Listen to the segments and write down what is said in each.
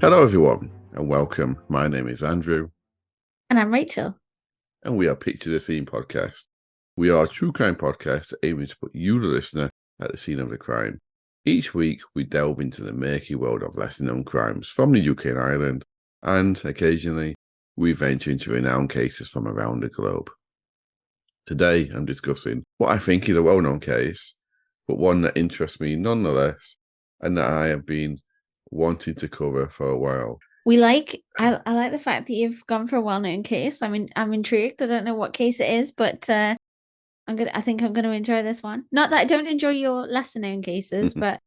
Hello, everyone, and welcome. My name is Andrew. And I'm Rachel. And we are Picture the Scene podcast. We are a true crime podcast aiming to put you, the listener, at the scene of the crime. Each week, we delve into the murky world of lesser-known crimes from the UK and Ireland, and occasionally, we venture into renowned cases from around the globe. Today, I'm discussing what I think is a well-known case, but one that interests me nonetheless, and that I have been wanting to cover for a while. I like the fact that you've gone for a well-known case. I'm intrigued. I don't know what case it is, but I think I'm gonna enjoy this one. Not that I don't enjoy your lesser-known cases, but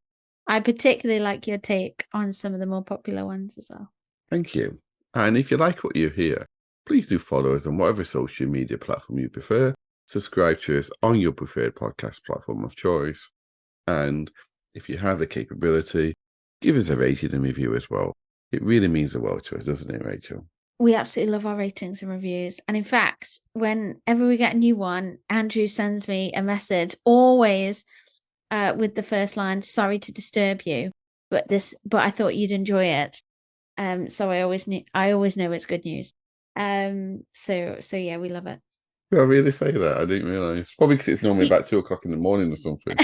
I particularly like your take on some of the more popular ones as well. Thank you. And if you like what you hear, please do follow us on whatever social media platform you prefer. Subscribe to us on your preferred podcast platform of choice. And if you have the capability, give us a rating and review as well. It really means the world to us, doesn't it, Rachel? We absolutely love our ratings and reviews. And in fact, whenever we get a new one, Andrew sends me a message, always with the first line, "Sorry to disturb you, but I thought you'd enjoy it." So I always know it's good news. So yeah, we love it. Did I really say that? I didn't realise. Probably because it's normally about 2 o'clock in the morning or something.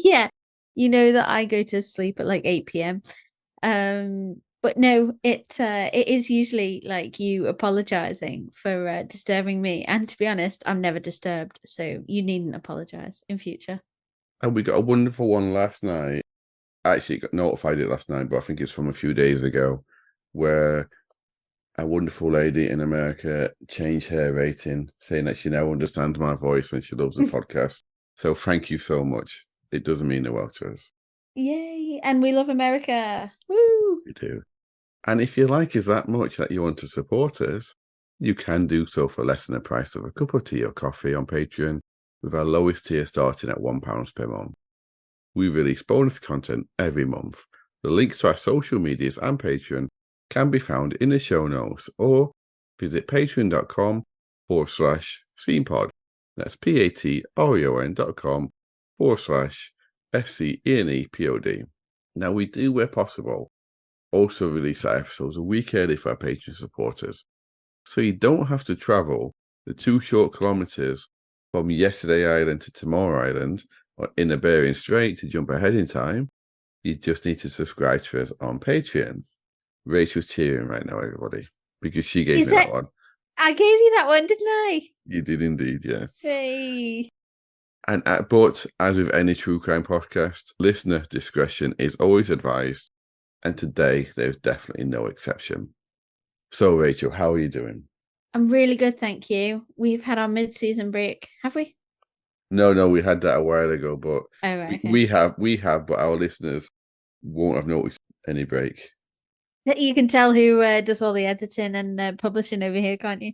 Yeah, you know that I go to sleep at like 8 p.m. But no, it is usually like you apologizing for disturbing me. And to be honest, I'm never disturbed, so you needn't apologize in future. And we got a wonderful one last night. I actually got notified it last night, but I think it's from a few days ago, where a wonderful lady in America changed her rating, saying that she now understands my voice and she loves the podcast. So thank you so much. It does mean the world to us. Yay! And we love America. Woo! We do. And if you like us that much that you want to support us, you can do so for less than the price of a cup of tea or coffee on Patreon, with our lowest tier starting at £1 per month. We release bonus content every month. The links to our social medias and Patreon can be found in the show notes, or visit patreon.com/scenepod. That's patreon.com/SCENEPOD. Now, we do, where possible, also release our episodes a week early for our Patreon supporters. So you don't have to travel the 2 short kilometres from Yesterday Island to Tomorrow Island or in the Bering Strait to jump ahead in time. You just need to subscribe to us on Patreon. Rachel's cheering right now, everybody, because she gave me that one. I gave you that one, didn't I? You did indeed, yes. Hey. But as with any true crime podcast, listener discretion is always advised. And today, there's definitely no exception. So, Rachel, how are you doing? I'm really good, thank you. We've had our mid-season break, have we? No, we had that a while ago, but okay. we have, but our listeners won't have noticed any break. You can tell who does all the editing and publishing over here, can't you?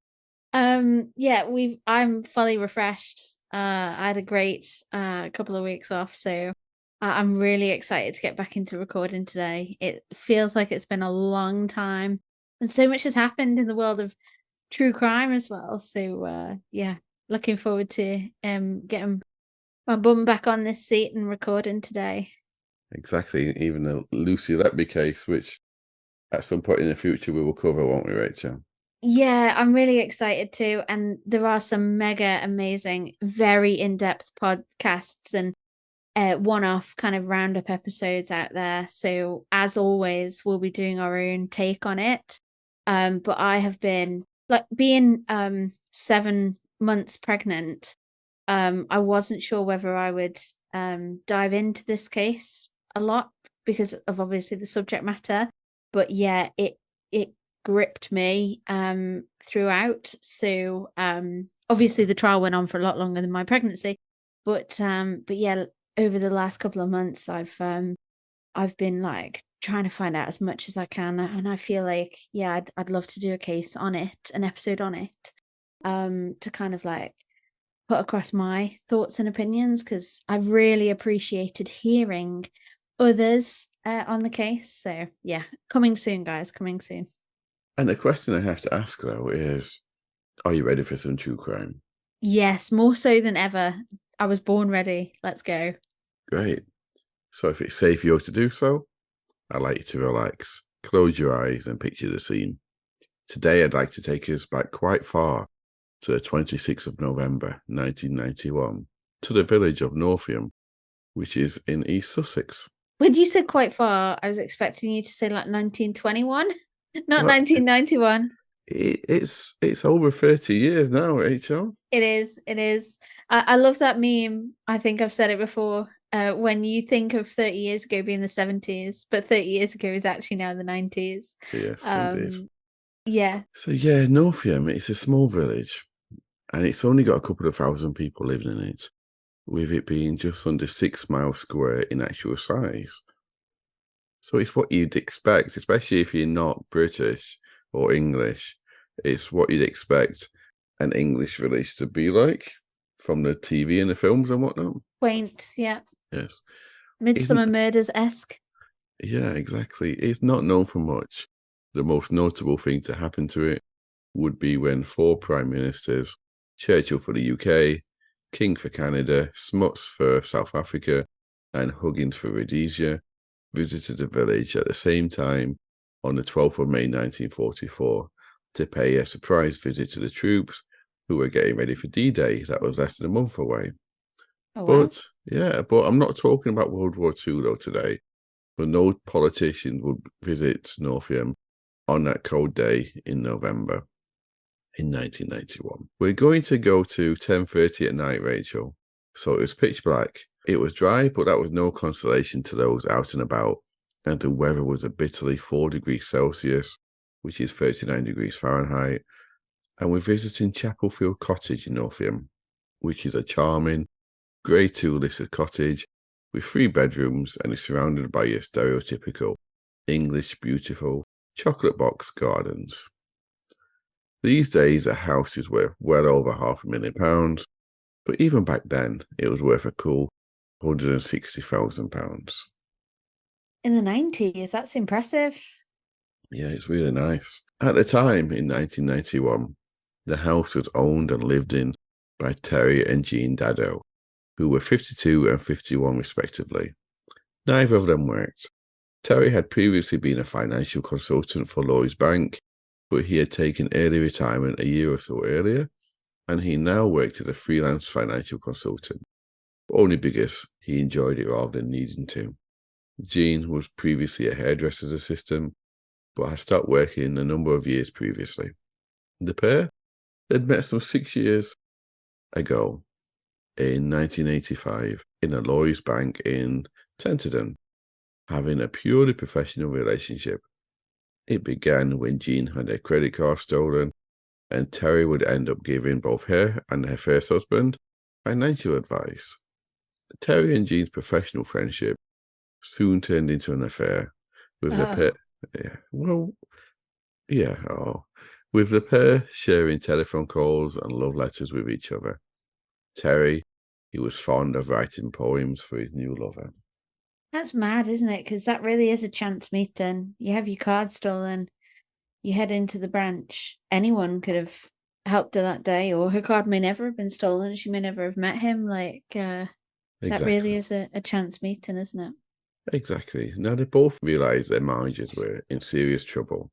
Yeah, I'm fully refreshed. I had a great couple of weeks off, so I'm really excited to get back into recording today. It feels like it's been a long time, and so much has happened in the world of true crime as well. So yeah, looking forward to getting my bum back on this seat and recording today. Exactly, even the Lucy Letby case, which at some point in the future we will cover, won't we, Rachel? Yeah, I'm really excited too. And there are some mega amazing, very in-depth podcasts and one-off kind of roundup episodes out there. So as always, we'll be doing our own take on it. But I have been like being 7 months pregnant. I wasn't sure whether I would dive into this case a lot because of obviously the subject matter. But yeah, it gripped me throughout. So obviously the trial went on for a lot longer than my pregnancy. But yeah, over the last couple of months I've been like trying to find out as much as I can, and I feel like yeah, I'd love to do a case on it, an episode on it, to kind of like put across my thoughts and opinions, because I've really appreciated hearing others on the case. So yeah, coming soon, guys, coming soon. And the question I have to ask, though, is, are you ready for some true crime? Yes, more so than ever. I was born ready. Let's go. Great. So if it's safe for you to do so, I'd like you to relax close your eyes and picture the scene. Today, I'd like to take us back quite far to the 26th of November, 1991, to the village of Northiam, which is in East Sussex. When you said quite far, I was expecting you to say like 1921, not 1991. It's over 30 years now, HL. It is. It is. I love that meme. I think I've said it before. When you think of 30 years ago being the 70s, but 30 years ago is actually now the 90s. Yes, indeed. Yeah. So, yeah, Northiam, it's a small village, and it's only got a couple of thousand people living in it, with it being just under 6 miles square in actual size. So it's what you'd expect, especially if you're not British or English. It's what you'd expect an English village to be like from the TV and the films and whatnot. Quaint, yeah. Yes. Midsummer Murders-esque. Yeah, exactly. It's not known for much. The most notable thing to happen to it would be when 4 prime ministers, Churchill for the UK, King for Canada, Smuts for South Africa, and Huggins for Rhodesia, visited the village at the same time on the 12th of May 1944 to pay a surprise visit to the troops who were getting ready for D-Day that was less than a month away. Oh, wow. But I'm not talking about World War II though today. But no politician would visit Northiam on that cold day in November in 1991. We're going to go to 10:30 at night, Rachel. So it was pitch black. It was dry, but that was no consolation to those out and about. And the weather was a bitterly 4 degrees Celsius, which is 39 degrees Fahrenheit. And we're visiting Chapelfield Cottage in Northiam, which is a charming grey 2-listed cottage with 3 bedrooms and is surrounded by your stereotypical English beautiful chocolate box gardens. These days, a house is worth well over £500,000, but even back then, it was worth a cool £160,000. In the 90s, that's impressive. Yeah, it's really nice. At the time, in 1991, the house was owned and lived in by Terry and Jean Daddow, who were 52 and 51 respectively. Neither of them worked. Terry had previously been a financial consultant for Lloyds Bank, but he had taken early retirement a year or so earlier, and he now worked as a freelance financial consultant, only because he enjoyed it rather than needing to. Jean was previously a hairdresser's assistant, but had stopped working a number of years previously. The pair had met some 6 years ago in 1985 in a Lloyds Bank in Tenterden, having a purely professional relationship. It began when Jean had her credit card stolen, and Terry would end up giving both her and her first husband financial advice. Terry and Jean's professional friendship soon turned into an affair, with the pair. With the pair sharing telephone calls and love letters with each other. Terry, he was fond of writing poems for his new lover. That's mad, isn't it? Because that really is a chance meeting. You have your card stolen, you head into the branch. Anyone could have helped her that day, or her card may never have been stolen. She may never have met him. Exactly. That really is a chance meeting, isn't it? Exactly. Now they both realised their marriages were in serious trouble,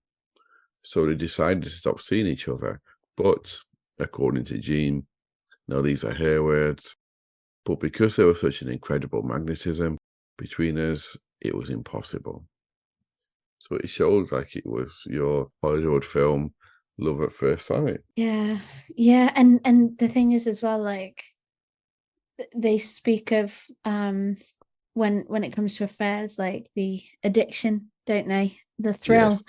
so they decided to stop seeing each other. But according to Jean, now these are her words, but because there was such an incredible magnetism between us, it was impossible. So it shows like it was your Hollywood film love at first sight. Yeah. And the thing is as well, like they speak of when it comes to affairs, like the addiction, don't they? The thrill, Yes.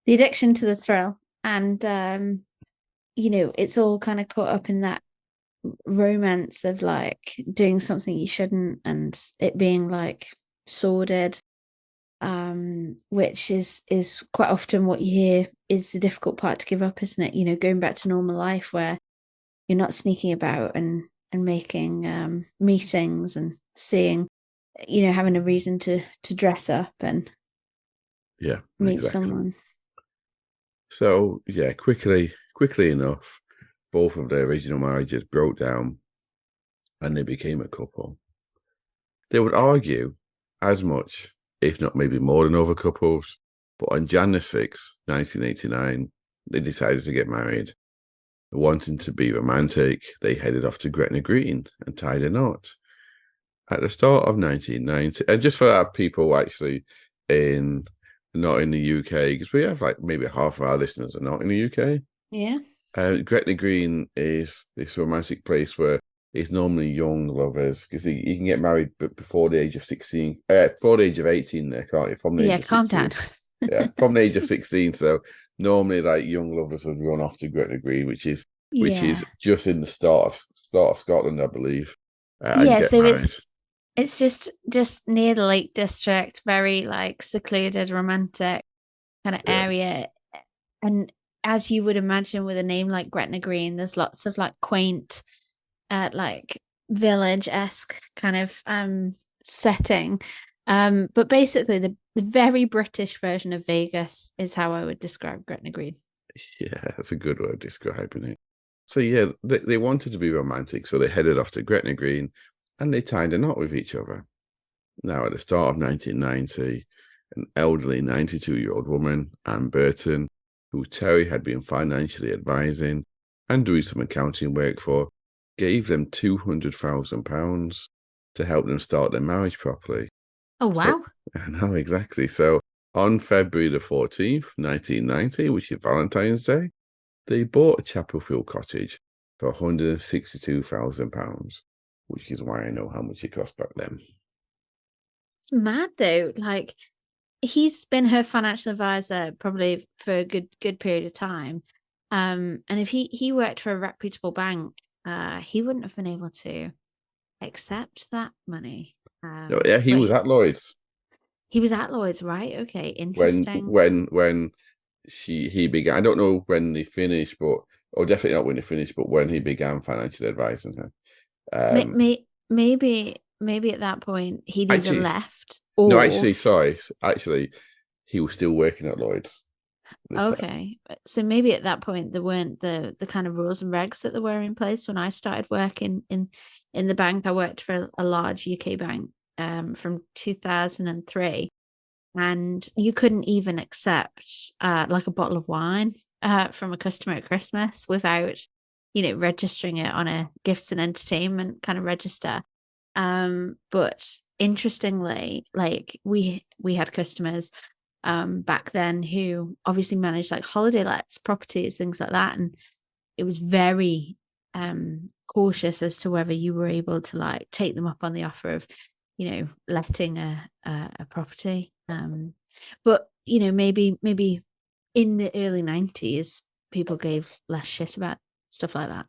the addiction to the thrill, and it's all kind of caught up in that romance of like doing something you shouldn't, and it being like sordid, which is quite often what you hear is the difficult part to give up, isn't it? Going back to normal life where you're not sneaking about and making meetings and seeing, having a reason to dress up and meet someone. So yeah, quickly enough, both of their original marriages broke down and they became a couple. They would argue as much, if not maybe more than other couples, But on January 6th, 1989, they decided to get married. Wanting to be romantic, they headed off to Gretna Green and tied a knot. At the start of 1990, and just for our people actually not in the UK, because we have like maybe half of our listeners are not in the UK. Yeah. Gretna Green is this romantic place where it's normally young lovers, because you can get married before the age of 16, before the age of 18 there, can't you? From the age of calm 16. down. Yeah, from the age of 16. So normally like young lovers would run off to Gretna Green, which is just in the start of Scotland, I believe, and get So married. it's just near the Lake District, very like secluded, romantic kind of area. And as you would imagine with a name like Gretna Green, there's lots of like quaint, like village-esque kind of setting. But basically the very British version of Vegas is how I would describe Gretna Green. Yeah, that's a good way of describing it. So yeah, they wanted to be romantic, so they headed off to Gretna Green and they tied a knot with each other. Now, at the start of 1990, an elderly 92-year-old woman, Anne Burton, who Terry had been financially advising and doing some accounting work for, gave them £200,000 to help them start their marriage properly. Oh, wow. I know, exactly. So on February the 14th, 1990, which is Valentine's Day, they bought a Chapelfield cottage for £162,000, which is why I know how much it cost back then. It's mad though. Like, he's been her financial advisor probably for a good period of time. And if he worked for a reputable bank, he wouldn't have been able to accept that money. No, yeah, he was at Lloyd's. He was at Lloyd's, right? Okay, When interesting. he began. I don't know when they finished, or definitely not when they finished, but when he began financially advising her. Maybe at that point he'd either left no, or sorry, actually, he was still working at Lloyd's. okay. So maybe at that point there weren't the kind of rules and regs that there were in place when I started working in the bank. I worked for a large UK bank from 2003, and you couldn't even accept like a bottle of wine from a customer at Christmas without registering it on a gifts and entertainment kind of register. But interestingly, like we had customers back then who obviously managed like holiday lets, properties, things like that, and it was very cautious as to whether you were able to like take them up on the offer of letting a property. But maybe in the early 90s people gave less shit about stuff like that.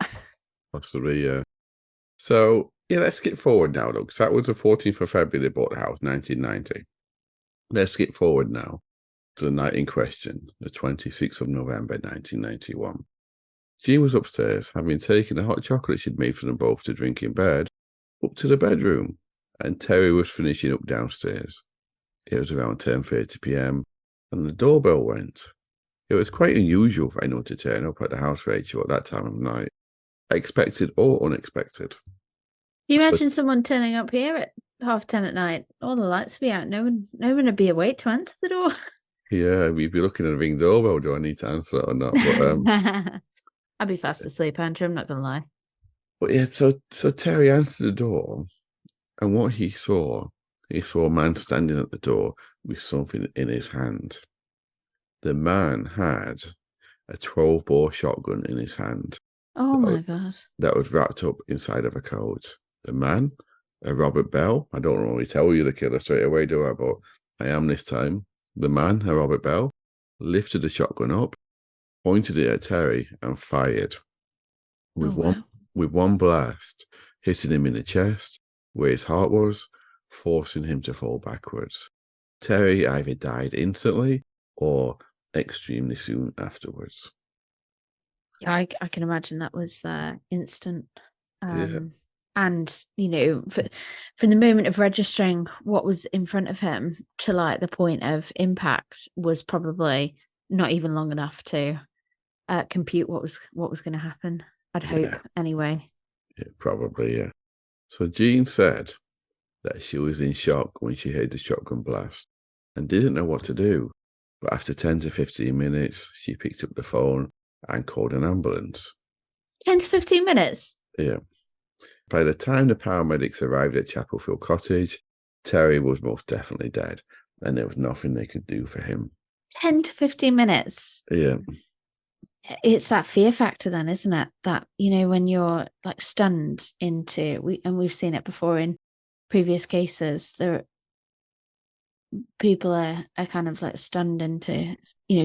Possibly, yeah. So yeah, let's skip forward now, look. So that was the 14th of February they bought the house, 1990. Let's skip forward now to the night in question, the 26th of November, 1991. Jean was upstairs, having taken the hot chocolate she'd made for them both to drink in bed, up to the bedroom, and Terry was finishing up downstairs. It was around 10:30 p.m, and the doorbell went. It was quite unusual for anyone to turn up at the house, Rachel, at that time of night, expected or unexpected. Can you imagine someone turning up here at 10:30 at night? All the lights would be out. No one would be awake to answer the door. Yeah, we'd be looking at a ring doorbell. Do I need to answer it or not? But I'd be fast asleep, Andrew. I'm not gonna lie. But yeah, so Terry answered the door, and what he saw a man standing at the door with something in his hand. The man had a 12-bore shotgun in his hand. Oh my God. That was wrapped up inside of a coat. The man, a Robert Bell. I don't normally tell you the killer straight away, do I? But I am this time. The man, a Robert Bell, lifted the shotgun up, pointed it at Terry, and fired. With one blast, hitting him in the chest, where his heart was, forcing him to fall backwards. Terry either died instantly or extremely soon afterwards. I can imagine that was instant. Yeah. And from the moment of registering what was in front of him to like the point of impact was probably not even long enough to compute what was going to happen. I'd hope anyway. Yeah, probably, yeah. So Jean said that she was in shock when she heard the shotgun blast and didn't know what to do. But after 10 to 15 minutes, she picked up the phone and called an ambulance. 10 to 15 minutes? Yeah. By the time the paramedics arrived at Chapelfield Cottage, Terry was most definitely dead, and there was nothing they could do for him. 10 to 15 minutes? Yeah. It's that fear factor then, isn't it? That, when you're like stunned into, we've seen it before in previous cases, people are kind of like stunned into,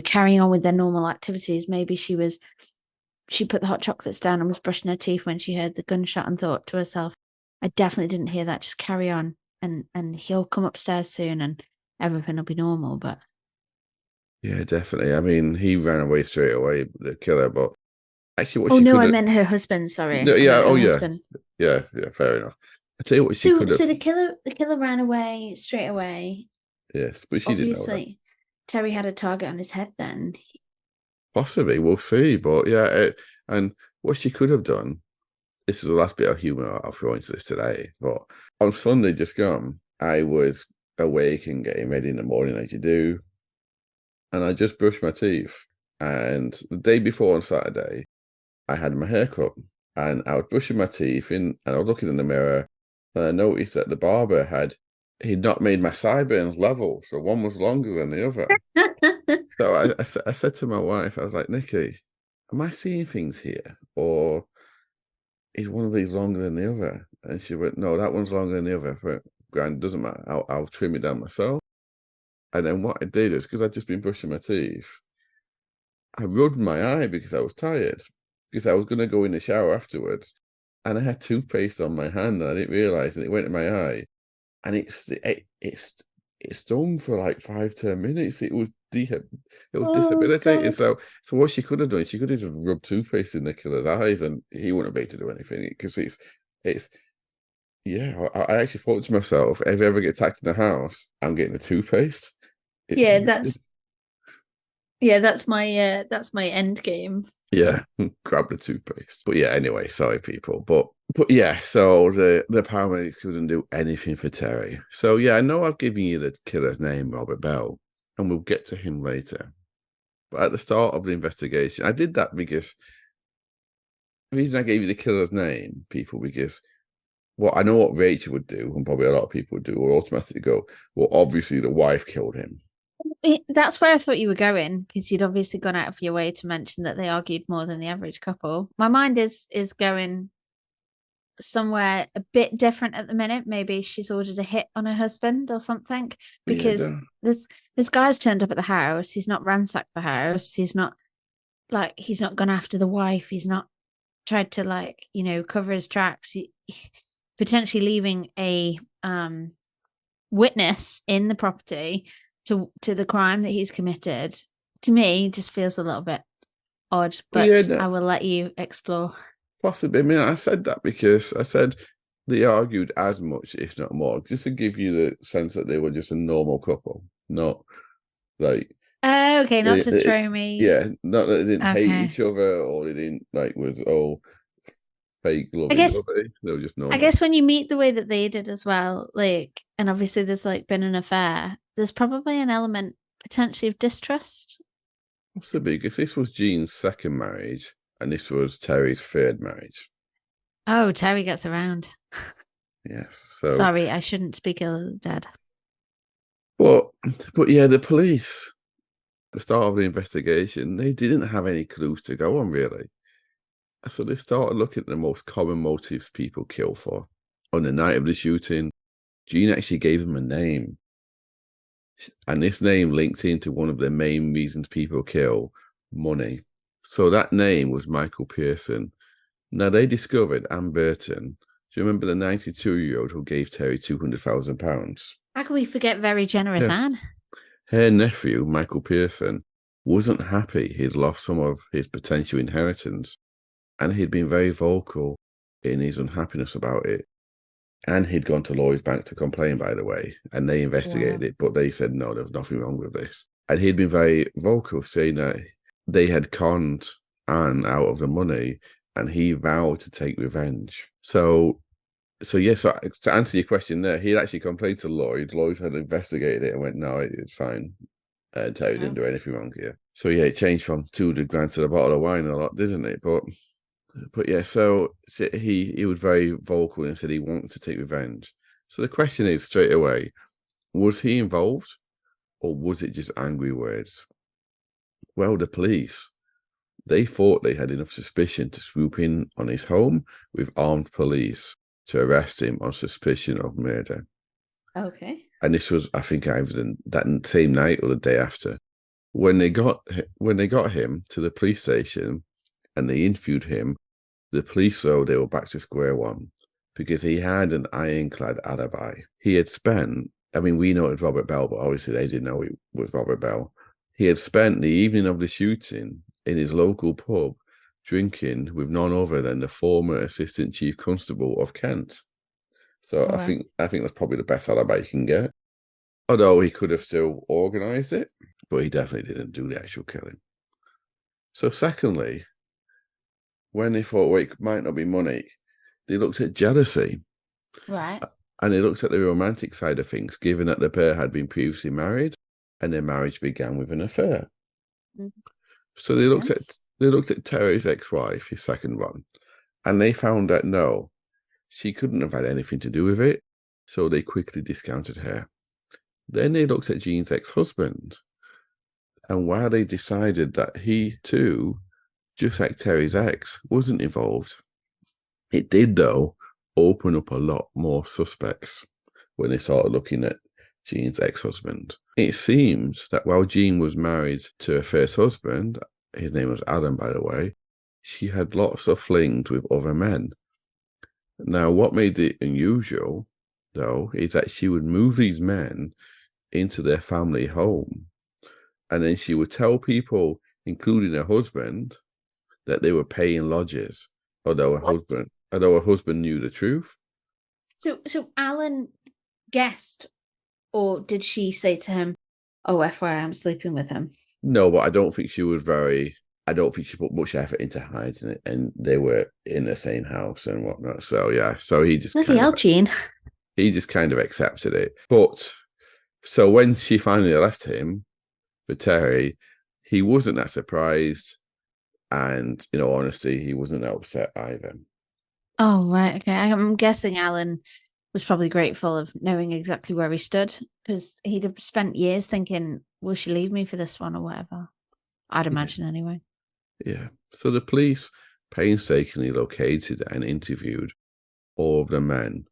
carrying on with their normal activities. Maybe she put the hot chocolates down and was brushing her teeth when she heard the gunshot and thought to herself, I definitely didn't hear that, just carry on, and he'll come upstairs soon and everything will be normal. But yeah, definitely. I mean, he ran away straight away, the killer, but actually what oh she no, could I have... meant her husband, sorry. No, I yeah, meant oh her yeah. husband. Yeah, fair enough. I tell you what she could have... So the killer ran away straight away. Yes, but she didn't know that. Obviously Terry had a target on his head then. Possibly, we'll see. But yeah, and what she could have done, this is the last bit of humour I'll throw into this today, but on Sunday just gone, I was awake and getting ready in the morning as you do, and I just brushed my teeth. And the day before on Saturday, I had my hair cut, and I was brushing my teeth and I was looking in the mirror, and I noticed that the barber he'd not made my sideburns level, so one was longer than the other. So I said to my wife, I was like, Nikki, am I seeing things here? Or is one of these longer than the other? And she went, no, that one's longer than the other. But grand, doesn't matter. I'll trim it down myself. And then what I did is, because I'd just been brushing my teeth, I rubbed my eye because I was tired, because I was going to go in the shower afterwards. And I had toothpaste on my hand and I didn't realize, and it went in my eye. And it stung for like 5-10 minutes. It was disabilitating. So what she could have done, she could have just rubbed toothpaste in the killer's eyes, and he wouldn't be able to do anything, because it's yeah. I actually thought to myself, if I ever get attacked in the house, I'm getting the toothpaste. Yeah, that's my end game. Yeah, grab the toothpaste. But yeah, anyway, sorry people. But yeah, so the paramedics couldn't do anything for Terry. So yeah, I know I've given you the killer's name, Robert Bell, and we'll get to him later. But at the start of the investigation, I did that because the reason I gave you the killer's name, people, because I know what Rachel would do, and probably a lot of people would do, or automatically go, well, obviously the wife killed him. That's where I thought you were going, because you'd obviously gone out of your way to mention that they argued more than the average couple. My mind is going somewhere a bit different at the minute. Maybe she's ordered a hit on her husband or something, because this guy's turned up at the house. He's not ransacked the house. He's not gone after the wife. He's not tried to cover his tracks. He potentially leaving a witness in the property to the crime that he's committed. To me, just feels a little bit odd, but I will let you explore. Possibly. I mean, I said that because I said they argued as much, if not more, just to give you the sense that they were just a normal couple, not like... okay, not to throw me. Yeah, not that they didn't hate each other, or they didn't was fake lovey. They were just normal. I guess when you meet the way that they did as well, and obviously there's been an affair, there's probably an element potentially of distrust. Possibly, because this was Jean's second marriage, and this was Terry's third marriage. Oh, Terry gets around. Yes. So sorry, I shouldn't speak ill of the dead. But yeah, the police, at the start of the investigation, they didn't have any clues to go on, really. So they started looking at the most common motives people kill for. On the night of the shooting, Jean actually gave them a name. And this name linked into one of the main reasons people kill: money. So that name was Michael Pearson. Now, they discovered Anne Burton. Do you remember the 92-year-old who gave Terry £200,000? How can we forget very generous Anne? Her nephew, Michael Pearson, wasn't happy he'd lost some of his potential inheritance, and he'd been very vocal in his unhappiness about it. And he'd gone to Lloyd's Bank to complain, by the way, and they investigated it, but they said, no, there's nothing wrong with this. And he'd been very vocal, saying that they had conned Anne out of the money, and he vowed to take revenge. So to answer your question there, he'd actually complained to Lloyd. Lloyd had investigated it and went, no, it's fine. Terry didn't do anything wrong here. So yeah, it changed from 200 grand to the bottle of wine a lot, didn't it? But yeah, so he was very vocal and said he wanted to take revenge. So the question is straight away, was he involved or was it just angry words? Well, the police, they thought they had enough suspicion to swoop in on his home with armed police to arrest him on suspicion of murder. Okay. And this was, I think, either that same night or the day after. When they got him to the police station and they interviewed him, the police saw they were back to square one because he had an ironclad alibi. He had spent, I mean, we know it was Robert Bell, but obviously they didn't know it was Robert Bell. He had spent the evening of the shooting in his local pub drinking with none other than the former Assistant Chief Constable of Kent. So I think that's probably the best alibi you can get. Although he could have still organised it, but he definitely didn't do the actual killing. So secondly, when they thought, well, it might not be money, they looked at jealousy. Right. And they looked at the romantic side of things, given that the pair had been previously married and their marriage began with an affair. Mm-hmm. So they looked at Terry's ex-wife, his second one, and they found that no, she couldn't have had anything to do with it. So they quickly discounted her. Then they looked at Jean's ex-husband. And while they decided that he too, just like Terry's ex, wasn't involved, it did, though, open up a lot more suspects when they started looking at Jean's ex-husband. It seems that while Jean was married to her first husband, his name was Adam, by the way, she had lots of flings with other men. Now, what made it unusual, though, is that she would move these men into their family home, and then she would tell people, including her husband, that they were paying lodgers, although her husband knew the truth. So Alan guessed, or did she say to him, "Oh, FYI, I'm sleeping with him"? No, but I don't think she put much effort into hiding it, and they were in the same house and whatnot. So yeah, so he just Gene. He just kind of accepted it. But so when she finally left him for Terry, he wasn't that surprised, and in all honesty, he wasn't that upset either. Oh, right. Okay. I'm guessing Alan was probably grateful of knowing exactly where he stood, because he'd have spent years thinking, will she leave me for this one or whatever? I'd imagine anyway. Yeah. So the police painstakingly located and interviewed all of the men.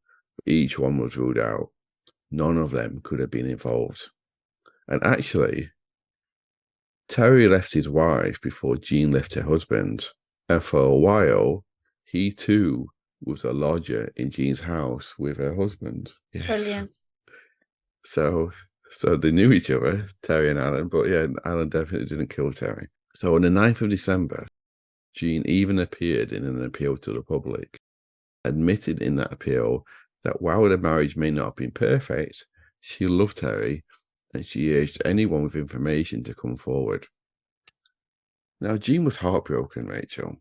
Each one was ruled out. None of them could have been involved. And actually, Terry left his wife before Jean left her husband. And for a while, he too was a lodger in Jean's house with her husband. Yes. Brilliant. So they knew each other, Terry and Alan, but yeah, Alan definitely didn't kill Terry. So on the 9th of December, Jean even appeared in an appeal to the public, admitted in that appeal that while the marriage may not have been perfect, she loved Terry and she urged anyone with information to come forward. Now, Jean was heartbroken, Rachel.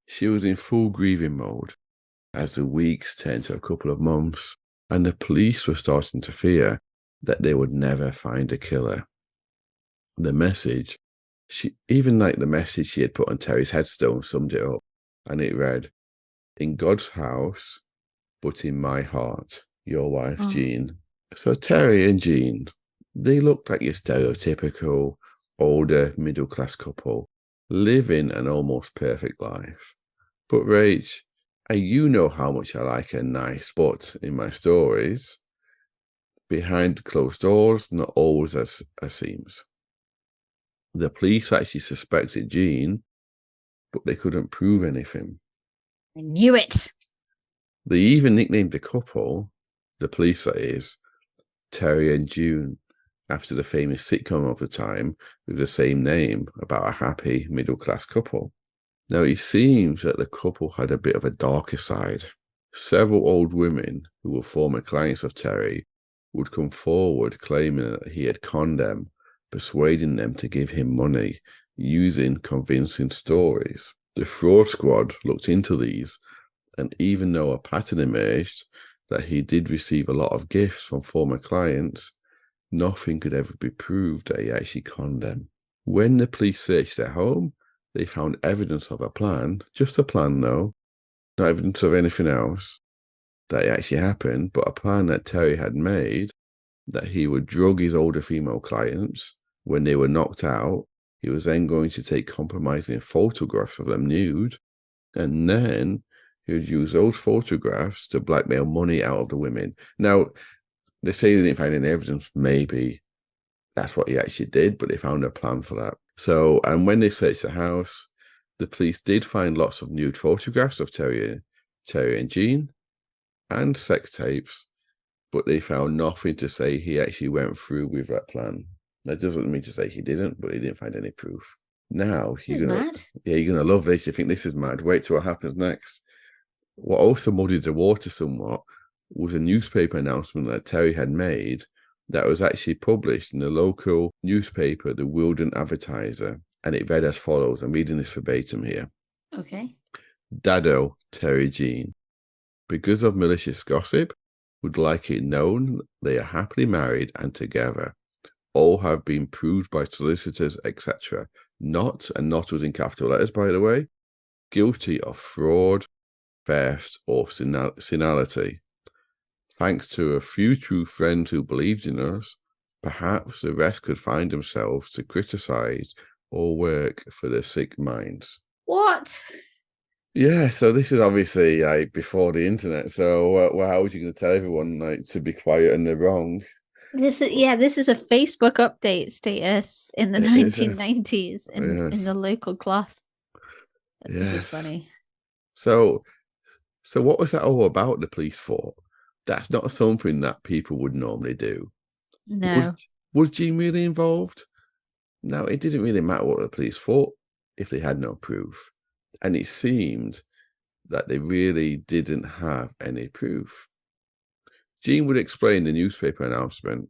She was in full grieving mode as the weeks turned to a couple of months, and the police were starting to fear that they would never find a killer. The message, the message she had put on Terry's headstone summed it up, and it read, "In God's house, but in my heart, your wife, Jean." So Terry and Jean, they looked like your stereotypical older middle-class couple living an almost perfect life. But Rach, you know how much I like a nice but in my stories. Behind closed doors, not always as seems. The police actually suspected Jean, but they couldn't prove anything. I knew it. They even nicknamed the couple, the police that is, Terry and June, after the famous sitcom of the time with the same name about a happy middle-class couple. Now, it seems that the couple had a bit of a darker side. Several old women who were former clients of Terry would come forward claiming that he had conned them, persuading them to give him money using convincing stories. The fraud squad looked into these, and even though a pattern emerged that he did receive a lot of gifts from former clients, nothing could ever be proved that he actually conned them. When the police searched their home, they found evidence of a plan, just a plan though, not evidence of anything else that it actually happened, but a plan that Terry had made, that he would drug his older female clients. When they were knocked out, he was then going to take compromising photographs of them nude, and then he would use those photographs to blackmail money out of the women. Now, they say they didn't find any evidence. Maybe that's what he actually did, but they found a plan for that. So, and when they searched the house, the police did find lots of nude photographs of Terry and Jean and sex tapes, but they found nothing to say he actually went through with that plan. That doesn't mean to say he didn't, but he didn't find any proof. Now, you're gonna love this. You think this is mad. Wait till what happens next. What also muddied the water somewhat was a newspaper announcement that Terry had made that was actually published in the local newspaper, the Wilden Advertiser, and it read as follows. I'm reading this verbatim here. Okay. Daddow, Terry Jean. Because of malicious gossip, would like it known they are happily married and together. All have been proved by solicitors, etc. Not, and not was in capital letters, by the way, guilty of fraud, theft, or senility. Thanks to a few true friends who believed in us, perhaps the rest could find themselves to criticize or work for their sick minds. What? Yeah, so this is obviously before the internet. So how are you going to tell everyone to be quiet and they're wrong? This is a Facebook update status in the 1990s in the local cloth. This is funny. So what was that all about? The police thought that's not something that people would normally do. No. Was Jean really involved? No, it didn't really matter what the police thought if they had no proof. And it seemed that they really didn't have any proof. Jean would explain the newspaper announcement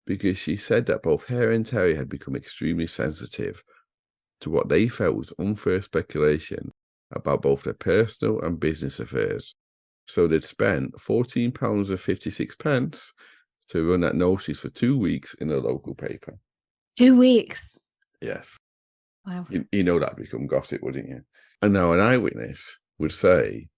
because she said that both her and Terry had become extremely sensitive to what they felt was unfair speculation about both their personal and business affairs. So they'd spent £14.56 to run that notice for 2 weeks in a local paper. 2 weeks? Yes. Wow. You know that'd become gossip, wouldn't you? And now an eyewitness would say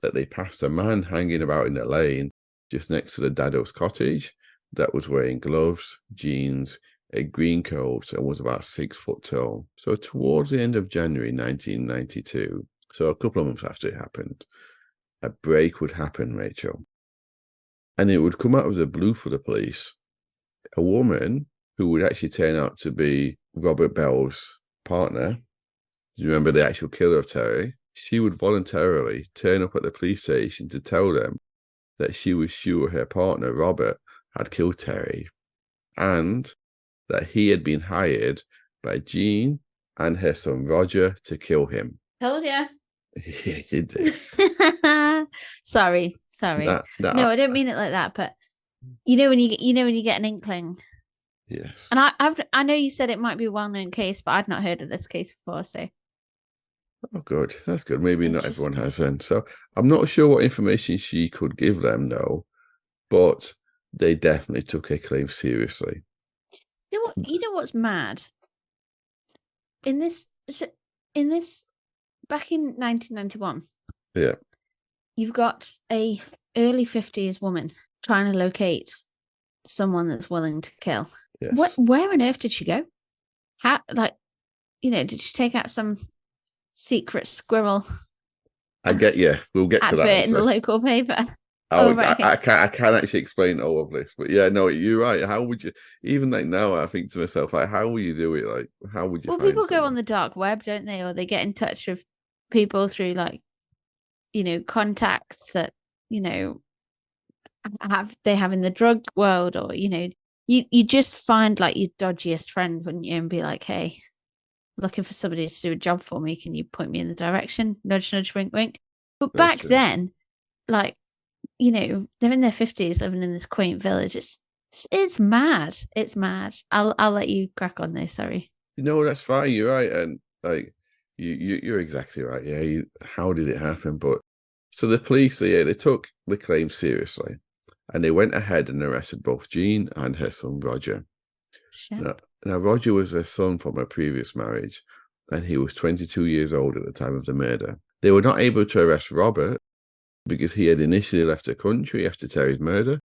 that they passed a man hanging about in the lane just next to the Daddow's cottage that was wearing gloves, jeans, a green coat, and was about 6 foot tall. So towards the end of January 1992, so a couple of months after it happened, a break would happen, Rachel. And it would come out of the blue for the police. A woman who would actually turn out to be Robert Bell's partner. Do you remember the actual killer of Terry? She would voluntarily turn up at the police station to tell them that she was sure her partner, Robert, had killed Terry and that he had been hired by Jean and her son, Roger, to kill him. Told ya. Yeah, you did. Sorry. No, I don't mean it like that, but you know when you get an inkling. Yes. And I know you said it might be a well-known case, but I'd not heard of this case before, so. Oh, good. That's good. Maybe not everyone has then. So I'm not sure what information she could give them, though, but they definitely took her claim seriously. You know what's mad? In this back in 1991. Yeah. You've got a early 50s woman trying to locate someone that's willing to kill. Yes. Where on earth did she go? How, did she take out some secret squirrel? I get you. We'll get to that in the local paper. Right. I can't actually explain all of this, but yeah, no, you're right. How would you? Even now, I think to myself, how will you do it? How would you? Well, people go on the dark web, don't they? Or they get in touch with people through contacts that they have in the drug world, or you just find your dodgiest friend, wouldn't you, and be like, hey, looking for somebody to do a job for me, can you point me in the direction? Nudge, nudge, wink, wink. But back then, they're in their 50s living in this quaint village. It's mad. It's mad. I'll let you crack on there. Sorry. No, that's fine. You're right, and you're exactly right. Yeah. How did it happen? But so the police, they took the claim seriously, and they went ahead and arrested both Jean and her son Roger. Shit. Now, Roger was their son from a previous marriage, and he was 22 years old at the time of the murder. They were not able to arrest Robert because he had initially left the country after Terry's murder,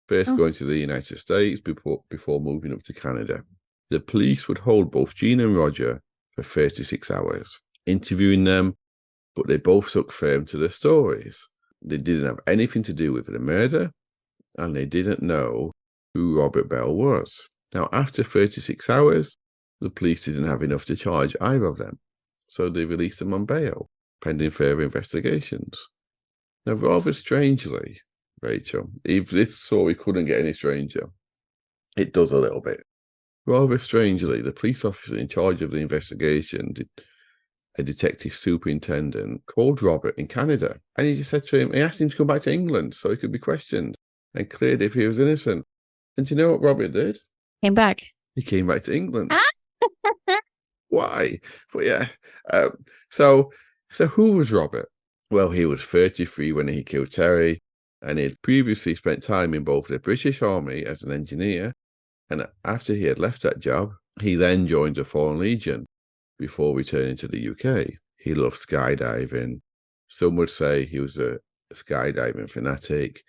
first going to the United States before moving up to Canada. The police would hold both Jean and Roger for 36 hours, interviewing them, but they both stuck firm to their stories. They didn't have anything to do with the murder, and they didn't know who Robert Bell was. Now, after 36 hours, the police didn't have enough to charge either of them, so they released them on bail, pending further investigations. Now, rather strangely, Rachel, if this story couldn't get any stranger, it does a little bit. Rather strangely, the police officer in charge of the investigation, a detective superintendent, called Robert in Canada, and he just said to him, he asked him to come back to England so he could be questioned and cleared if he was innocent. And do you know what Robert did? Came back. He came back to England. Why? But yeah. So who was Robert? Well, he was 33 when he killed Terry, and he had previously spent time in both the British Army as an engineer, and after he had left that job, he then joined the Foreign Legion before returning to the UK. He loved skydiving. Some would say he was a skydiving fanatic,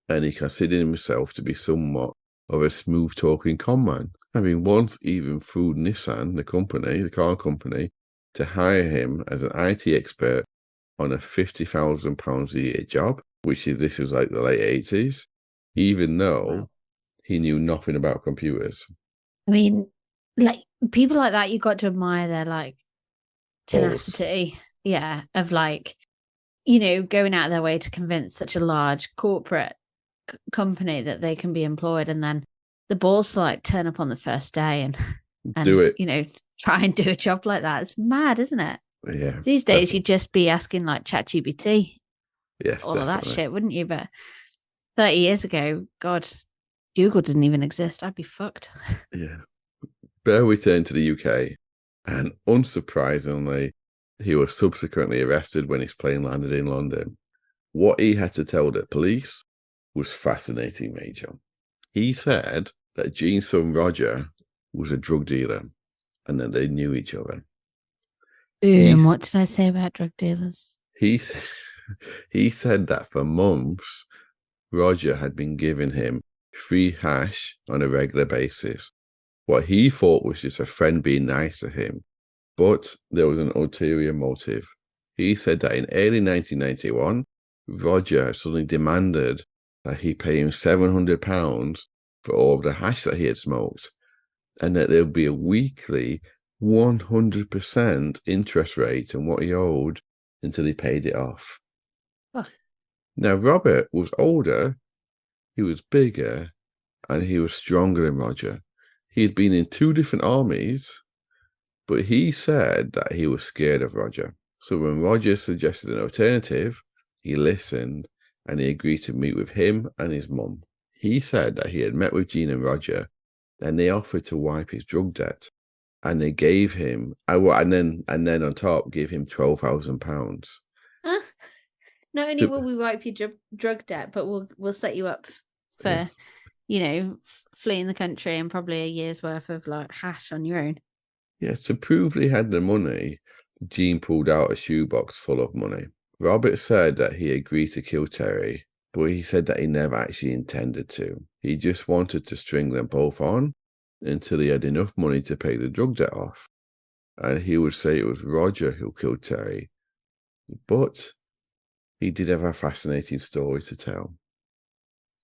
and he considered himself to be somewhat of a smooth-talking conman, having once even fooled Nissan, the car company, to hire him as an IT expert on a £50,000 a year job, this was like the late 80s, even though he knew nothing about computers. I mean, like, people like that, you got to admire their, like, tenacity. Yeah, of, like, going out of their way to convince such a large corporate company that they can be employed, and then the balls to, like, turn up on the first day and do it. Try and do a job like that. It's mad, isn't it? Yeah. These days, you'd just be asking, like, ChatGPT. Yes, all definitely. of that shit, wouldn't you? But 30 years ago, God, Google didn't even exist. I'd be fucked. Yeah. Bell returned to the UK, and unsurprisingly, he was subsequently arrested when his plane landed in London. What he had to tell the police was fascinating, Major. He said that Jean's son Roger was a drug dealer and that they knew each other. And what did I say about drug dealers? He said that for months, Roger had been giving him free hash on a regular basis. What he thought was just a friend being nice to him, but there was an ulterior motive. He said that in early 1991, Roger suddenly demanded that he pay him £700 for all of the hash that he had smoked, and that there would be a weekly 100% interest rate on what he owed until he paid it off. Oh. Now, Robert was older, he was bigger, and he was stronger than Roger. He had been in 2 different armies, but he said that he was scared of Roger. So when Roger suggested an alternative, he listened, and he agreed to meet with him and his mum. He said that he had met with Jean and Roger, and they offered to wipe his drug debt, and they gave him, and then on top, gave him £12,000. Not only will we wipe your drug debt, but we'll set you up for, fleeing the country and probably a year's worth of, like, hash on your own. Yes, to prove they had the money, Jean pulled out a shoebox full of money. Robert said that he agreed to kill Terry, but he said that he never actually intended to. He just wanted to string them both on until he had enough money to pay the drug debt off. And he would say it was Roger who killed Terry. But he did have a fascinating story to tell.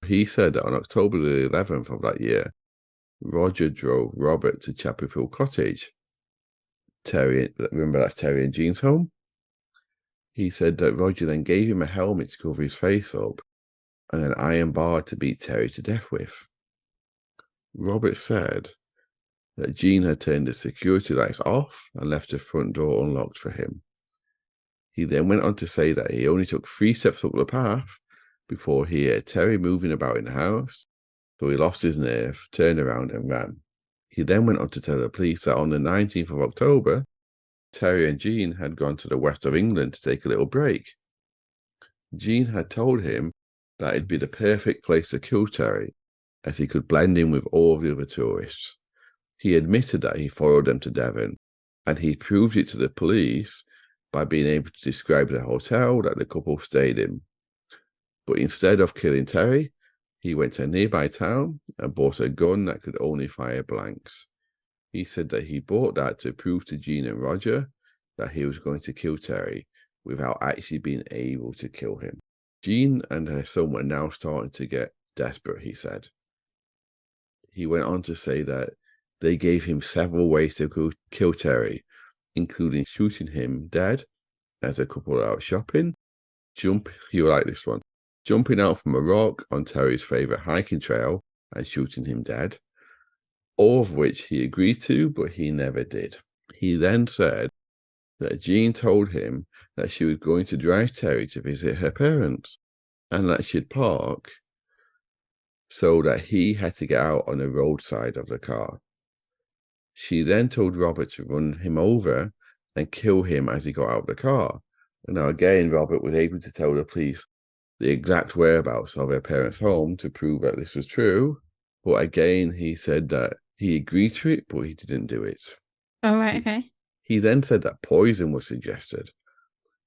He said that on October the 11th of that year, Roger drove Robert to Chapel Hill Cottage. Remember that's Terry and Jean's home? He said that Roger then gave him a helmet to cover his face up and an iron bar to beat Terry to death with. Robert said that Jean had turned the security lights off and left the front door unlocked for him. He then went on to say that he only took 3 steps up the path before he heard Terry moving about in the house, so he lost his nerve, turned around and ran. He then went on to tell the police that on the 19th of October, Terry and Jean had gone to the west of England to take a little break. Jean had told him that it'd be the perfect place to kill Terry, as he could blend in with all of the other tourists. He admitted that he followed them to Devon, and he proved it to the police by being able to describe the hotel that the couple stayed in. But instead of killing Terry, he went to a nearby town and bought a gun that could only fire blanks. He said that he bought that to prove to Jean and Roger that he was going to kill Terry without actually being able to kill him. Jean and her son were now starting to get desperate, he said. He went on to say that they gave him several ways to kill Terry, including shooting him dead as a couple out shopping, you like this one, jumping out from a rock on Terry's favourite hiking trail and shooting him dead, all of which he agreed to, but he never did. He then said that Jean told him that she was going to drive Terry to visit her parents and that she'd park so that he had to get out on the roadside of the car. She then told Robert to run him over and kill him as he got out of the car. And now again, Robert was able to tell the police the exact whereabouts of her parents' home to prove that this was true. But again, he said that he agreed to it, but he didn't do it. All right, okay. He then said that poison was suggested.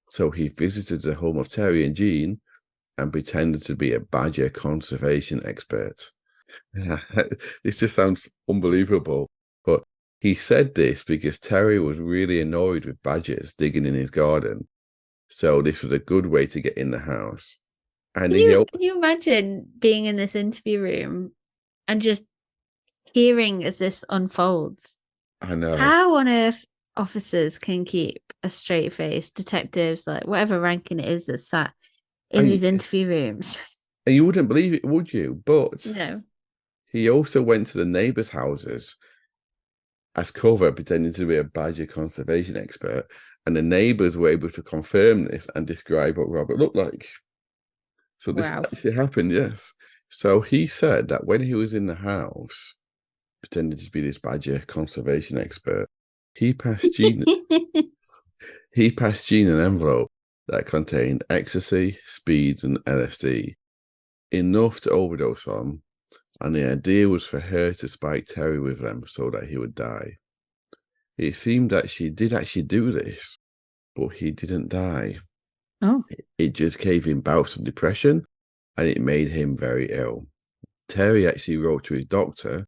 So he visited the home of Terry and Jean and pretended to be a badger conservation expert. This just sounds unbelievable. But he said this because Terry was really annoyed with badgers digging in his garden. So this was a good way to get in the house. And can you imagine being in this interview room and just hearing as this unfolds? I know. How on earth officers can keep a straight face, detectives, like whatever ranking it is that's sat in these interview rooms. And you wouldn't believe it, would you? But no. He also went to the neighbours' houses as cover, pretending to be a badger conservation expert. And the neighbours were able to confirm this and describe what Robert looked like. So this actually happened, yes. So he said that when he was in the house, pretending to be this badger conservation expert, he passed Jean an envelope that contained ecstasy, speed, and LSD, enough to overdose on, and the idea was for her to spike Terry with them so that he would die. It seemed that she did actually do this, but he didn't die. Oh. It just gave him bouts of depression, and it made him very ill. Terry actually wrote to his doctor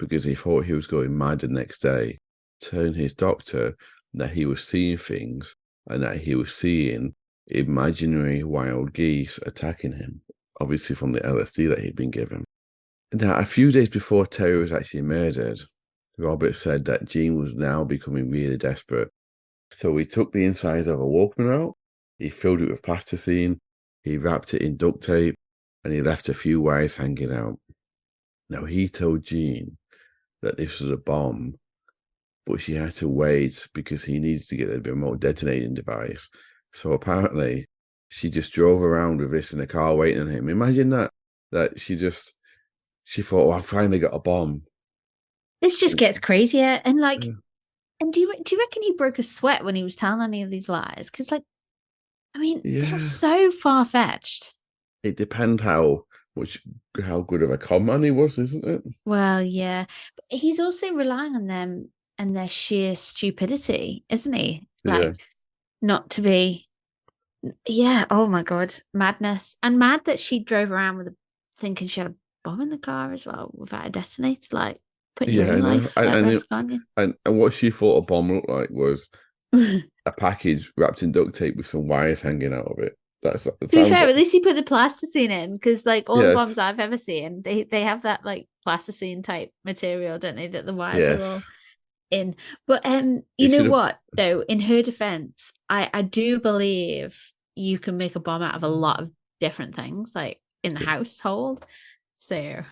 because he thought he was going mad the next day, telling his doctor that he was seeing things and that he was seeing imaginary wild geese attacking him, obviously from the LSD that he'd been given. Now, a few days before Terry was actually murdered, Robert said that Jean was now becoming really desperate. So he took the inside of a Walkman out, he filled it with plasticine, he wrapped it in duct tape, and he left a few wires hanging out. Now, he told Jean that this was a bomb, but she had to wait because he needed to get the remote detonating device. So apparently, she just drove around with this in the car waiting on him. Imagine that she thought, oh, I've finally got a bomb. This just gets crazier. And and do you reckon he broke a sweat when he was telling any of these lies? Because they're so far-fetched. It depends how good of a con man he was, isn't it? Well, yeah. But he's also relying on them and their sheer stupidity, isn't he? Not to be... Yeah, oh my God. Madness. And mad that she drove around thinking she had a bomb in the car as well without a detonator, putting your own life at risk, aren't you? And what she thought a bomb looked like was a package wrapped in duct tape with some wires hanging out of it. To be fair, at least he put the plasticine in, because all the bombs I've ever seen, they have that plasticine type material, don't they? That the wires are all in. But you know what though? In her defense, I do believe you can make a bomb out of a lot of different things, in the household. So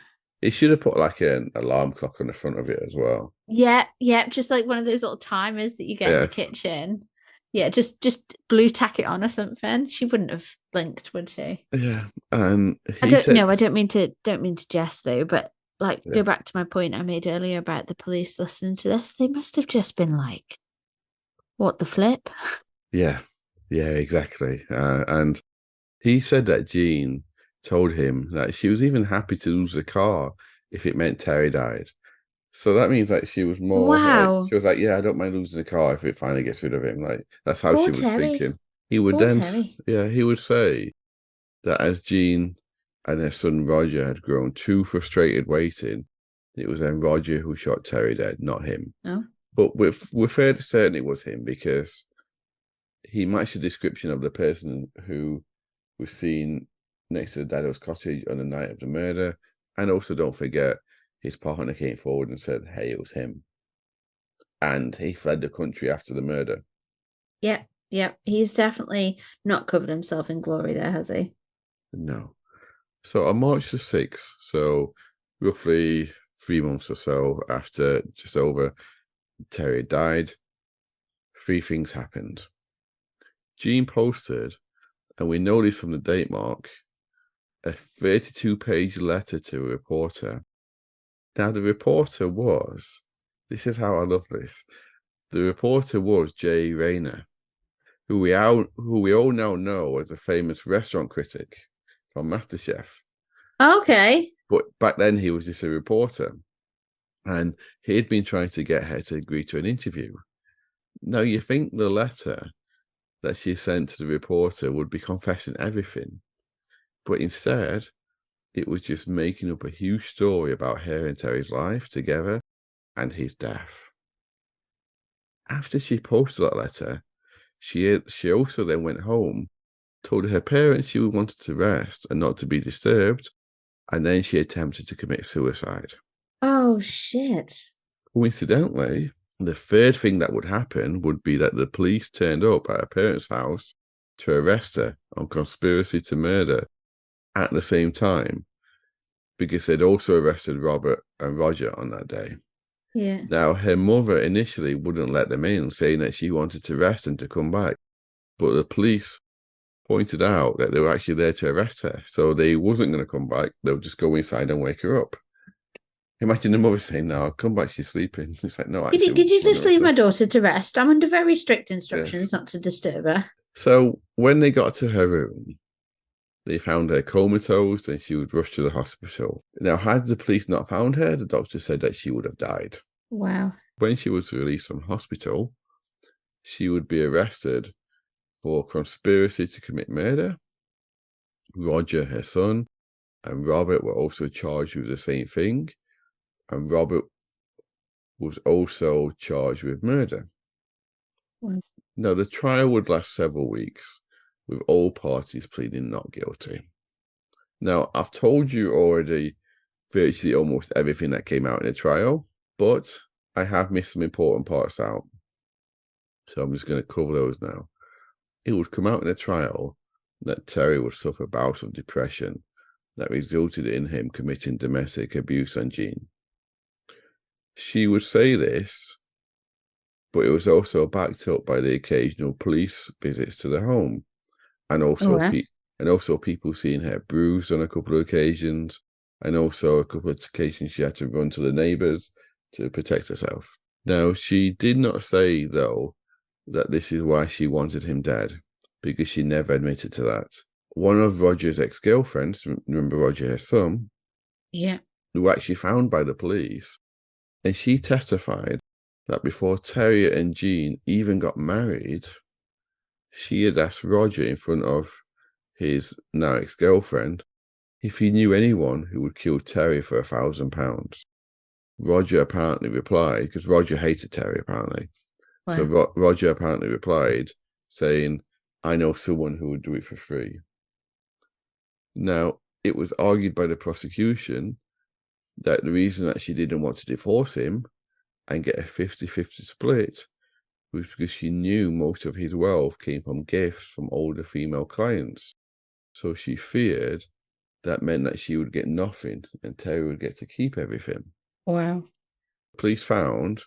he should have put an alarm clock on the front of it as well. Yeah, just one of those little timers that you get in the kitchen. Yeah, just glue tack it on or something. She wouldn't have blinked, would she? Yeah, I don't mean to jest though, but go back to my point I made earlier about the police listening to this. They must have just been like, "What the flip?" Yeah, exactly. And he said that Jean told him that she was even happy to lose the car if it meant Terry died. So that means like she was more like Wow. she was like, yeah, I don't mind losing the car if it finally gets rid of him. Like that's how Poor she was Terry. thinking. He would Poor then, Terry. yeah, he would say that as Jean and her son Roger had grown too frustrated waiting, it was then Roger who shot Terry dead, not him. Oh. But we're fairly certain it was him because he matched the description of the person who was seen next to Daddow's cottage on the night of the murder. And also, don't forget, his partner came forward and said, hey, it was him. And he fled the country after the murder. Yep. Yep. He's definitely not covered himself in glory there, has he? No. So on March the 6th, so roughly 3 months or so after just over Terry died, three things happened. Jean posted, and we know this from the date mark, a 32-page letter to a reporter. Now, the reporter was, this is how I love this, the reporter was Jay Rayner, who we all now know as a famous restaurant critic from MasterChef. Okay. But back then he was just a reporter, and he'd been trying to get her to agree to an interview. Now, you think the letter that she sent to the reporter would be confessing everything, but instead, it was just making up a huge story about her and Terry's life together and his death. After she posted that letter, she also then went home, told her parents she wanted to rest and not to be disturbed, and then she attempted to commit suicide. Oh, shit. Coincidentally, the third thing that would happen would be that the police turned up at her parents' house to arrest her on conspiracy to murder at the same time, because they'd also arrested Robert and Roger on that day. Yeah. Now, her mother initially wouldn't let them in, saying that she wanted to rest and to come back. But the police pointed out that they were actually there to arrest her. So they wasn't going to come back. They would just go inside and wake her up. Imagine the mother saying, no, I'll come back, she's sleeping. It's like, no, actually, Could you just leave my daughter to rest? I'm under very strict instructions yes. not to disturb her. So when they got to her room, they found her comatose and she was rushed to the hospital. Now, had the police not found her, the doctor said that she would have died. Wow. When she was released from hospital, she would be arrested for conspiracy to commit murder. Roger, her son, and Robert were also charged with the same thing. And Robert was also charged with murder. Wow. Now, the trial would last several weeks, with all parties pleading not guilty. Now, I've told you already virtually almost everything that came out in the trial, but I have missed some important parts out. So I'm just going to cover those now. It would come out in the trial that Terry would suffer bouts of depression that resulted in him committing domestic abuse on Jean. She would say this, but it was also backed up by the occasional police visits to the home, and also people seeing her bruised on a couple of occasions, and also a couple of occasions she had to run to the neighbors to protect herself. Now, she did not say, though, that this is why she wanted him dead, because she never admitted to that. One of Roger's ex-girlfriends, remember Roger, her son, yeah, who were actually found by the police, and she testified that before Terry and Jean even got married, she had asked Roger in front of his now ex-girlfriend if he knew anyone who would kill Terry for £1,000. Roger apparently replied, because Roger hated Terry apparently. Wow. So Roger apparently replied saying, I know someone who would do it for free. Now, it was argued by the prosecution that the reason that she didn't want to divorce him and get a 50-50 split was because she knew most of his wealth came from gifts from older female clients. So she feared that meant that she would get nothing and Terry would get to keep everything. Wow. Police found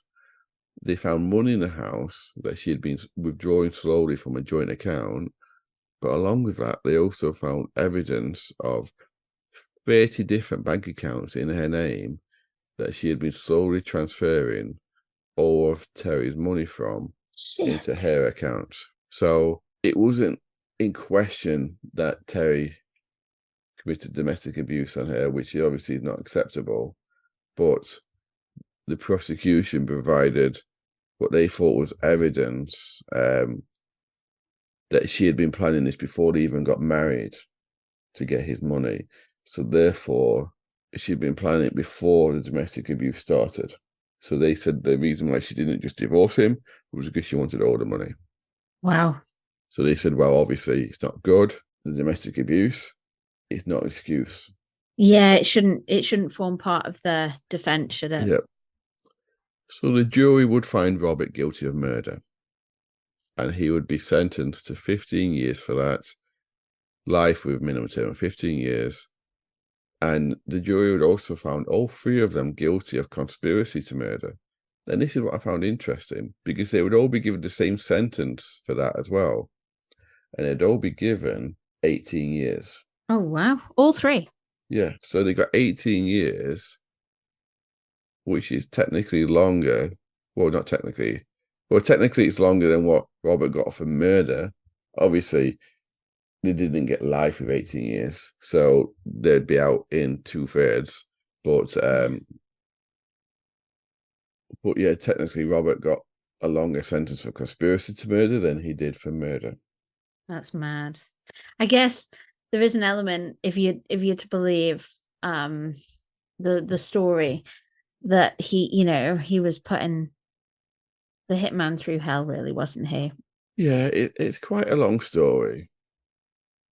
money in the house that she had been withdrawing slowly from a joint account. But along with that, they also found evidence of 30 different bank accounts in her name that she had been slowly transferring all of Terry's money from into her accounts. So it wasn't in question that Terry committed domestic abuse on her, which obviously is not acceptable. But the prosecution provided what they thought was evidence that she had been planning this before they even got married to get his money. So therefore, she'd been planning it before the domestic abuse started. So they said the reason why she didn't just divorce him was because she wanted all the money. Wow. So they said, well, obviously it's not good. The domestic abuse is not an excuse. Yeah, it shouldn't form part of the defense, should it? Yep. So the jury would find Robert guilty of murder, and he would be sentenced to 15 years for that, life with minimum term of 15 years. And the jury would also found all three of them guilty of conspiracy to murder. And this is what I found interesting, because they would all be given the same sentence for that as well. And they'd all be given 18 years. Oh, wow. All three. Yeah. So they got 18 years, which is technically longer. Well, not technically. Well, technically it's longer than what Robert got for murder. Obviously, they didn't get life with 18 years, so they'd be out in 2/3. But yeah, technically Robert got a longer sentence for conspiracy to murder than he did for murder. That's mad. I guess there is an element, if you're to believe the story, that he was putting the hitman through hell, really, wasn't he? Yeah, it's quite a long story.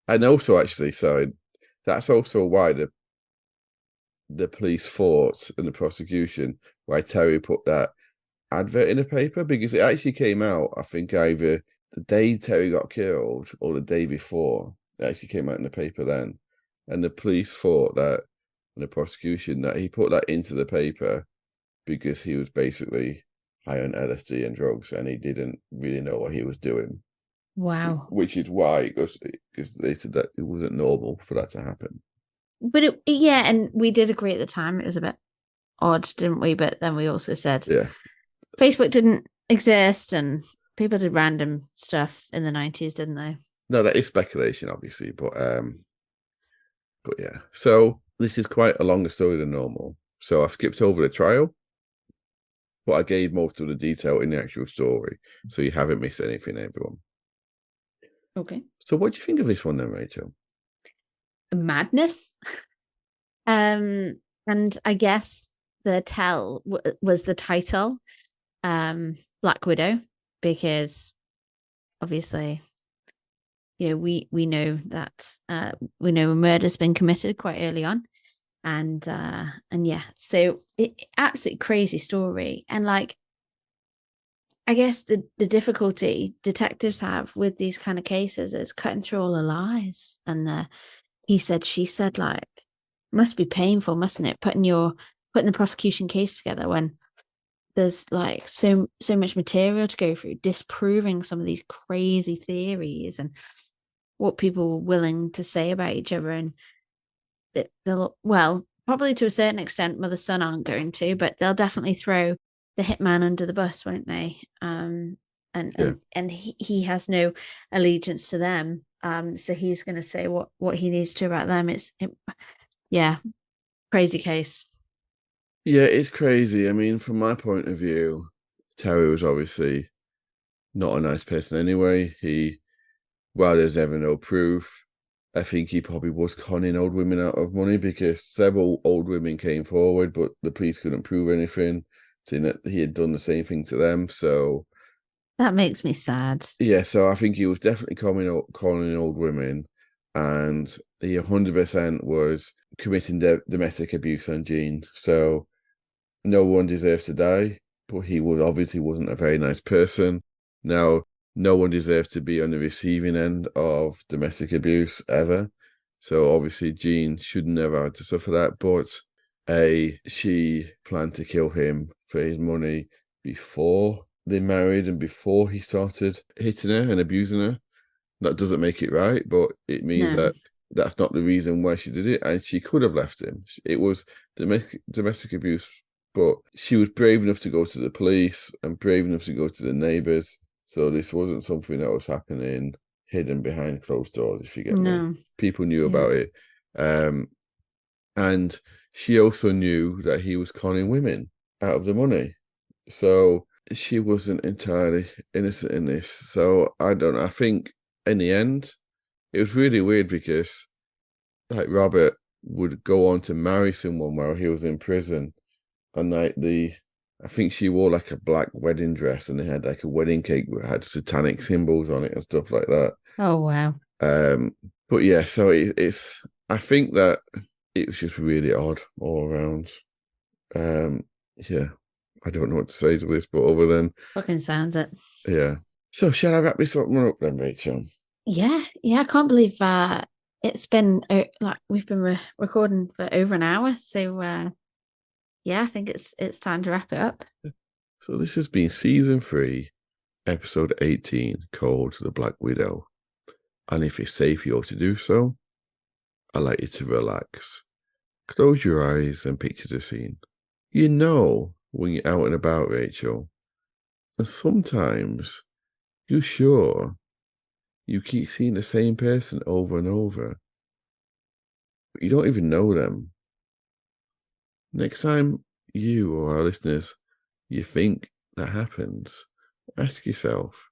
And also, actually, so that's also why the police fought and the prosecution, why Terry put that advert in the paper, because it actually came out, I think, either the day Terry got killed or the day before. It actually came out in the paper then. And the police thought that, and the prosecution, that he put that into the paper because he was basically high on LSD and drugs and he didn't really know what he was doing. Wow. Which is why, because they said that it wasn't normal for that to happen. But yeah, and we did agree at the time it was a bit odd, didn't we? But then we also said, yeah, Facebook didn't exist and people did random stuff in the 90s, didn't they? No, that is speculation, obviously, but yeah. So this is quite a longer story than normal. So I've skipped over the trial, but I gave most of the detail in the actual story, so you haven't missed anything, everyone. Okay. So what do you think of this one then, Rachel? Madness. And I guess the tell was the title, Black Widow, because obviously, we know that we know a murder's been committed quite early on, and yeah, so absolutely crazy story. And like, I guess the difficulty detectives have with these kind of cases is cutting through all the lies and the he said, she said, like, must be painful, mustn't it? Putting the prosecution case together when there's like so much material to go through, disproving some of these crazy theories and what people were willing to say about each other. And they'll, well, probably to a certain extent, mother son aren't going to, but they'll definitely throw the hitman under the bus, won't they? And he has no allegiance to them. So he's going to say what he needs to about them. Yeah, crazy case. Yeah, it's crazy. I mean, from my point of view, Terry was obviously not a nice person anyway. While there's ever no proof, I think he probably was conning old women out of money because several old women came forward, but the police couldn't prove anything, saying that he had done the same thing to them. So that makes me sad. Yeah, so I think he was definitely calling old women, and he 100% was committing domestic abuse on Jean. So no one deserves to die, but he obviously wasn't a very nice person. Now, no one deserves to be on the receiving end of domestic abuse ever. So obviously Jean should never have to suffer that, but she planned to kill him for his money before they married and before he started hitting her and abusing her. That doesn't make it right, but it means No. that that's not the reason why she did it, and she could have left him. It was domestic abuse, but she was brave enough to go to the police and brave enough to go to the neighbours. So this wasn't something that was happening hidden behind closed doors, if you get me. People knew about it. And she also knew that he was conning women out of the money. So she wasn't entirely innocent in this. So I don't know. I think in the end, it was really weird because like Robert would go on to marry someone while he was in prison. And like I think she wore like a black wedding dress and they had like a wedding cake that had satanic symbols on it and stuff like that. Oh, wow. But yeah, so it's I think that it was just really odd all around. Yeah, I don't know what to say to this, but other than Fucking sounds it. yeah. So shall I wrap this one up then, Rachel? Yeah, I can't believe it's been like we've been recording for over an hour. So yeah, I think it's time to wrap it up. So this has been season 3, episode 18, called The Black Widow. And if it's safe for you to do so, I'd like you to relax. Close your eyes and picture the scene. You know when you're out and about, Rachel, and sometimes you're sure you keep seeing the same person over and over, but you don't even know them. Next time you or our listeners, you think that happens, ask yourself,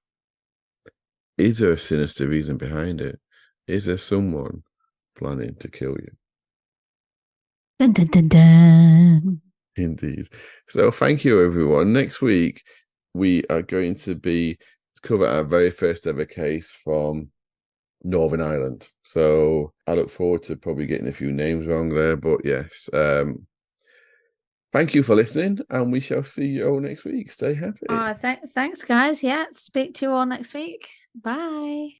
is there a sinister reason behind it? Is there someone planning to kill you? Dun, dun, dun, dun. Indeed. So thank you, everyone. Next week, we are going to cover our very first ever case from Northern Ireland. So I look forward to probably getting a few names wrong there, but yes. Thank you for listening, and we shall see you all next week. Stay happy. Thanks, guys. Yeah, speak to you all next week. Bye.